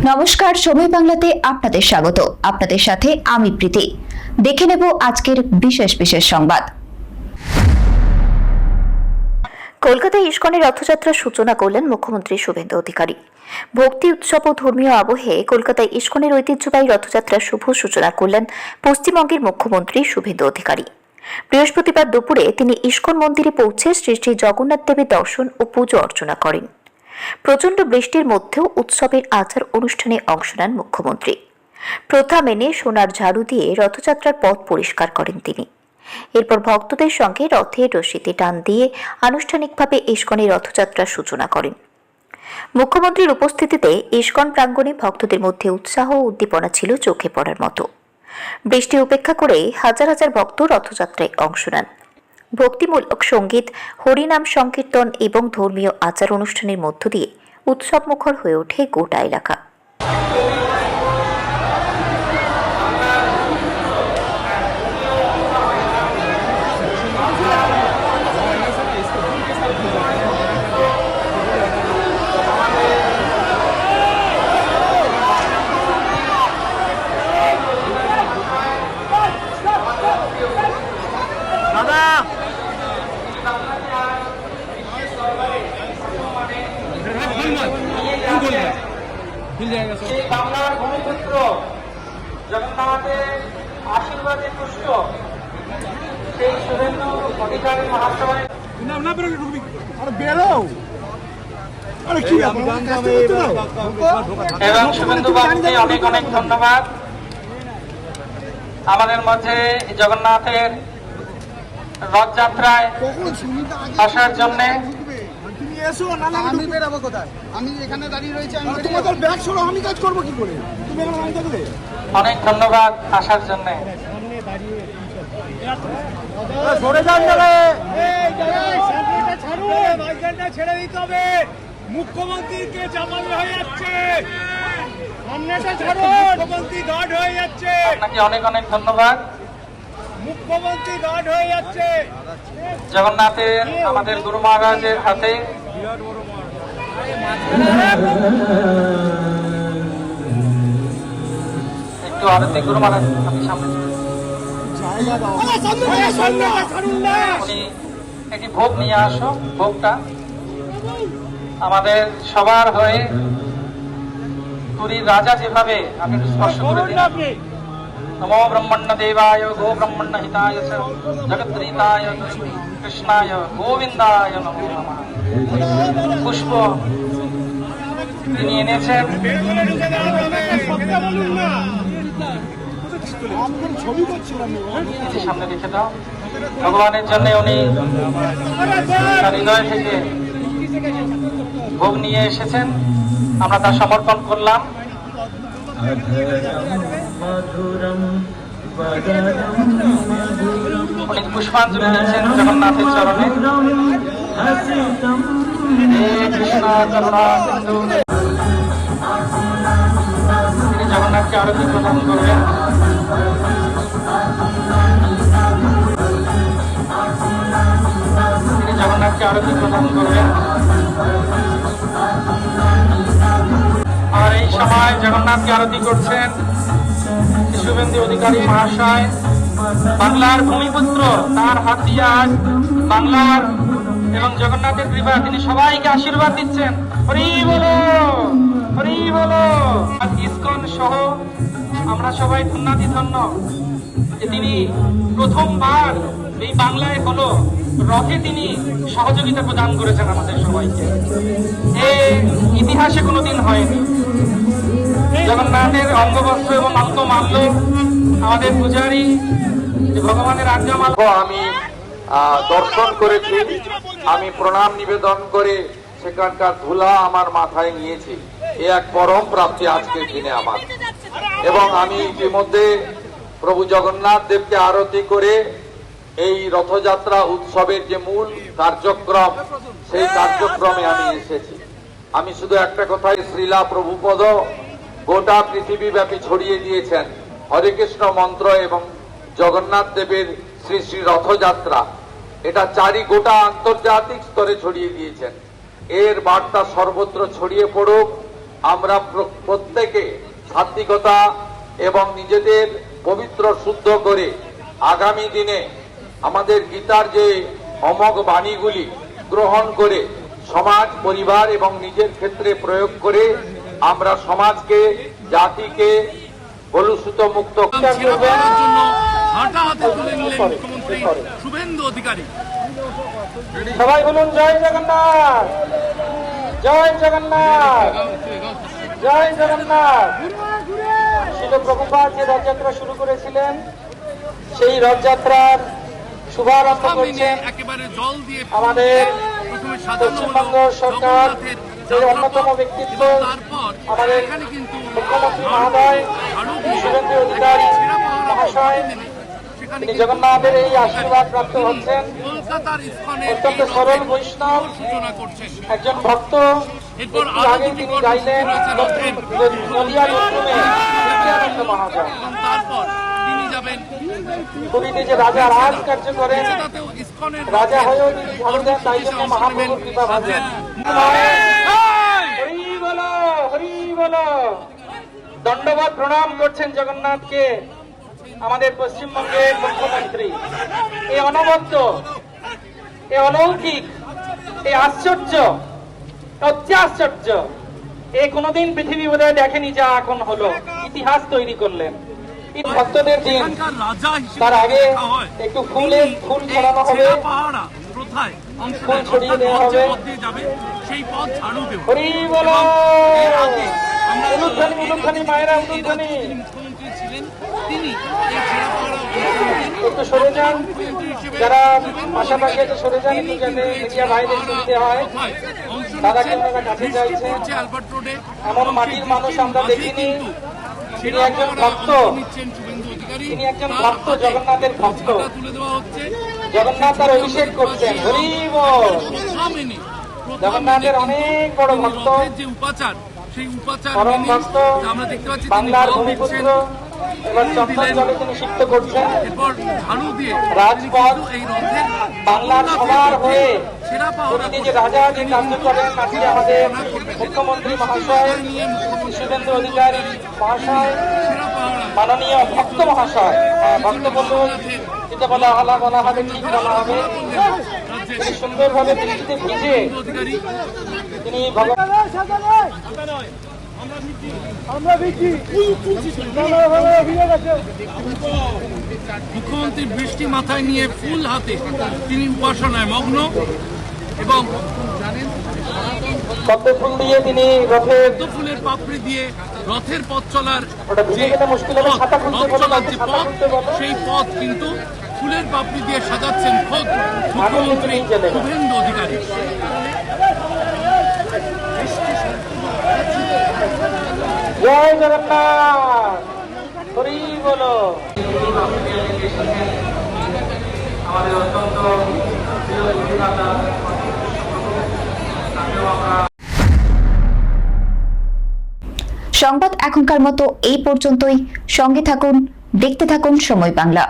নমস্কার, সময় বাংলাতে আপনাদের স্বাগত। আপনাদের সাথে আমি প্রীতি। দেখে নেব আজকের বিশেষ বিশেষ সংবাদ। কলকাতায় ইস্কনের রথযাত্রার সূচনা করলেন মুখ্যমন্ত্রী শুভেন্দু অধিকারী। ভক্তি উৎসব ও ধর্মীয় আবহে কলকাতায় ইস্কনের ঐতিহ্যবাহী রথযাত্রার শুভ সূচনা করলেন পশ্চিমবঙ্গের মুখ্যমন্ত্রী শুভেন্দু অধিকারী। বৃহস্পতিবার দুপুরে তিনি ইস্কন মন্দিরে পৌঁছে শ্রী শ্রী জগন্নাথ দেবের দর্শন ও পুজো অর্চনা করেন। প্রচণ্ড বৃষ্টির মধ্যেও উৎসবের আচার অনুষ্ঠানে অংশ নেন মুখ্যমন্ত্রী। প্রথা মেনে সোনার ঝাড়ু দিয়ে রথযাত্রার পথ পরিষ্কার করেন তিনি। এরপর ভক্তদের সঙ্গে রথের রশিতে টান দিয়ে আনুষ্ঠানিকভাবে ইস্কনের রথযাত্রার সূচনা করেন। মুখ্যমন্ত্রীর উপস্থিতিতে ইস্কন প্রাঙ্গণে ভক্তদের মধ্যে উৎসাহ ও উদ্দীপনা ছিল চোখে পড়ার মতো। বৃষ্টি উপেক্ষা করে হাজার হাজার ভক্ত রথযাত্রায় অংশ নেন। ভক্তিমূলক সঙ্গীত, হরিনাম সংকীর্তন এবং ধর্মীয় আচার অনুষ্ঠানের মধ্য দিয়ে উৎসবমুখর হয়ে ওঠে গোটা এলাকা। বাংলার ভূমিপুত্র জগন্নাথের আশীর্বাদে পুষ্ট সেই শুভেন্দু অধিকারী মহাশয় এবং শুভেন্দু বাবুকে অনেক অনেক ধন্যবাদ আমাদের মধ্যে জগন্নাথের রথযাত্রায় আসার জন্যে। আমি বেরাবো কোথায়? আমি এখানে দাঁড়িয়ে রয়েছি। তোমাদের ব্যাগ সরো, আমি কাজ করবো কি করে? তুমি এখানে দাঁড়িয়ে থাকলে। অনেক ধন্যবাদ আসার জন্য। সরে যান যাবে। ছেড়ে দিতে হবে। মুখ্যমন্ত্রীকে চাপানো হয়ে যাচ্ছে। সামনেটা ছাড়ুন। মুখ্যমন্ত্রী গার্ড হয়ে যাচ্ছে। আপনাকে অনেক অনেক ধন্যবাদ। মুখ্যমন্ত্রী গার্ড হয়ে যাচ্ছে। জগন্নাথের আমাদের গুরু মহারাজের হাতে একটু আরতি। গুরু মহারাজ আপনি সামনে উনি একটি ভোগ নিয়ে আসো। ভোগটা আমাদের সবার হয়ে পুরীর রাজা যেভাবে আপনি স্পর্শ করে দিন। নমো ব্রহ্মণ্য দেবায় গো ব্রহ্মণ্য হিতায় চ জগদ্রীতায় কৃষ্ণায় গোবিন্দায় নমো নমঃ। পুষ্প তিনি এনেছেন। সামনে রেখে দাও। ভগবানের জন্য উনি তার হৃদয় থেকে ভোগ নিয়ে এসেছেন, আমরা তা সমর্পণ করলাম। উনি পুষ্পাঞ্জলি দিচ্ছেন জগন্নাথের চরণে। কৃষ্ণ করুণা সিন্ধু। তিনি জগন্নাথকে আরতি প্রদান করবেন। তিনি জগন্নাথকে আরতি প্রদান করবেন। আর এই সময় জগন্নাথকে আরতি করছেন শুভেন্দু অধিকারী মহাশয়। বাংলার ভূমিপুত্র, তার হাত দিয়ে আজ বাংলার এবং জগন্নাথের কৃপা তিনি সবাইকে আশীর্বাদ দিচ্ছেন। হরি বলো, হরি বলো। ইস্কন সহ আমরা সবাই ধন্যাধিধন্য যে তিনি প্রথমবার এই বাংলায় হলো রথে তিনি সহযোগিতা প্রদান করেছেন আমাদের সবাইকে। এই ইতিহাসে কোনোদিন হয়নি। জগন্নাথের অঙ্গবস্ত্র এবং অঙ্গমাল্য আমাদের পূজারী ভগবানের আজ্ঞামাল আমি দর্শন করেছি। আমি প্রণাম নিবেদন করে সেখানকার ধুলা আমার মাথায় নিয়েছি। এ এক পরম প্রাপ্তি আজকের দিনে আমার। এবং আমি ইতিমধ্যে প্রভু জগন্নাথ দেবকে আরতি করে এই রথযাত্রা উৎসবের যে মূল কার্যক্রম, সেই কার্যক্রমে আমি এসেছি। আমি শুধু একটা কথাই, শ্রীলা প্রভুপদ গোটা পৃথিবী ব্যাপী ছড়িয়ে দিয়েছেন হরে কৃষ্ণ মন্ত্র এবং জগন্নাথ দেবের শ্রী শ্রী রথযাত্রা। এটা গোটা আন্তর্জাতিক স্তরে ছড়িয়ে দিয়েছেন। এর বার্তা সর্বত্র ছড়িয়ে পড়ুক। আমরা প্রত্যেকে সাত্বিকতা এবং নিজেদের পবিত্র শুদ্ধ করে আগামী দিনে আমাদের গীতার যে অমোঘ বাণীগুলি গ্রহণ করে সমাজ, পরিবার এবং নিজের ক্ষেত্রে প্রয়োগ করে আমরা সমাজকে, জাতিকে কলুষিত মুক্ত করার জন্য হাঁটাহাঁটি তুলে নিলেন মুখ্যমন্ত্রী শুভেন্দু অধিকারী। সবাই বলুন জয় জগন্নাথ, জয় জগন্নাথ, জয় জগন্নাথ। শিল প্রভুপাদ যে রথযাত্রা শুরু করেছিলেন, সেই রথযাত্রার শুভারম্ভ করছেন একেবারে জল দিয়ে আমাদের প্রথমে সাজানো পশ্চিমবঙ্গ হলো সরকার জগন্নাথের এর অন্যতম ব্যক্তিত্ব এবং তারপর আমাদের এখানে কিন্তু মুখ্যমন্ত্রী মহোদয় ঝাড়ু দিয়ে শুভেন্দু অধিকারী ছেঁড়া পাহারা মহাশয় সেখানে তিনি জগন্নাথের এই আশীর্বাদ প্রাপ্ত হচ্ছেন। কলকাতার ইস্কনের অত্যন্ত সরল বৈষ্ণব সূচনা করছেন। একজন ভক্ত। এরপর একটু আরো আগে দুটি তিনি গাইলেন নদিয়া লোকরুমে নিত্যানন্দ মহাজন। এবং তারপর তিনি যাবেন পুরীতে যে রাজা রাজ কার্য করেন, তাতেও ইস্কনের রাজা হয়েও তিনি ঝাড়ু দেন, তাই জন্য মহাপ্রভুর কৃপা ভাবেন। হরি বলো, হরি বলো। দণ্ডবাদ প্রণাম করছেন জগন্নাথকে আমাদের পশ্চিমবঙ্গের মুখ্যমন্ত্রী। এই অনবদ্য, এই অলৌকিক, এই আশ্চর্য, অতি আশ্চর্য, এই কোনোদিন পৃথিবী বোধহয় দেখেনি যা এখন হলো। ইতিহাস তৈরি করলেন। এই ভক্তদের দিন, এখানকার রাজা হিসেবে তার আগে দেখা হয়। একটু ফুল ছড়ানো হবে, ছেঁড়া পাহারা প্রথায় অংশ ফুল নেন। ছড়িয়ে অর্থাৎ দেওয়া রথ যে হবে। পথ দিয়ে যাবে সেই পথ ঝাড়ু দেবে। হরি বলো। এর আগে আমরা উলুধ্বনি, উলুধ্বনি, মায়েরা উলুধ্বনি। যিনি মুখ্যমন্ত্রী ছিলেন তিনি এই ছেঁড়া পাহারা অনুষ্ঠানকে একটু সরে যান, মুখ্যমন্ত্রী হিসেবে যারা পাশাপাশি একটু সরে যান, একটু যাতে মিডিয়া ভাইদের সুবিধে হয়। কোথায় অংশ দাদাকে নিচ্ছেন? আপনারা কাছে বৃষ্টি চাইছেন। পড়ছে অ্যালবার্ট রোডে। এমন মাটির মানুষ আমরা দেখিনি। তিনি একজন ভক্ত, তিনি একজন ভক্ত, জগন্নাথের ভক্ত। তুলে দেওয়া হচ্ছে জগন্নাথ তার অভিষেক করছেন। হরি বল। জগন্নাথের অনেক বড় ভক্ত, যে উপাচার, সেই উপাচার পরম মেনে ভক্ত, আমরা দেখতে পাচ্ছি তিনি বাংলার জল ভূমিপুত্র। দিচ্ছেন। এবার চন্দন জলে তিনি সিক্ত করছেন। এরপর ঝাড়ু দিয়ে রাজপথ, কিন্তু এই রথের বাংলার সবার হয়ে ছেঁড়া পাহারা পুরীতে যে রাজা যে কার্য করেন, আজকে আমাদের মুখ্যমন্ত্রী মহাশয় শুভেন্দু অধিকারী মহাশয়, ছেঁড়া পাহারা মাননীয় ভক্ত মহাশয়, ভক্ত বলুন, যেটা বলা হবে ঠিক বলা হবে। তিনি সুন্দরভাবে বৃষ্টিতে ভিজে অধিকারী তিনি ভগবান মুখ্যমন্ত্রী বৃষ্টি মাথায় নিয়ে ফুল হাতে তিনি উপাসনায় মগ্ন এবং পদ্ম ফুল দিয়ে তিনি রথের পদ্ম ফুলের পাপড়ি দিয়ে রথের পথ চলার ওটা ভিজে গেলে মুশকিল হবে, ছাতা খুলতে রথ বলো, চলার যে ছাতা পথ, খুলতে বলো। সেই পথ কিন্তু ফুলের পাপড়ি দিয়ে সাজাচ্ছেন খোদ মুখ্যমন্ত্রী শুভেন্দু অধিকারী। জয় জগন্নাথ, হরি বলো। আমাদের অত্যন্ত প্রিয় অভিনেতা সংবাদ এখনকার মতো এই পর্যন্তই। সঙ্গে থাকুন, দেখতে থাকুন সময় বাংলা।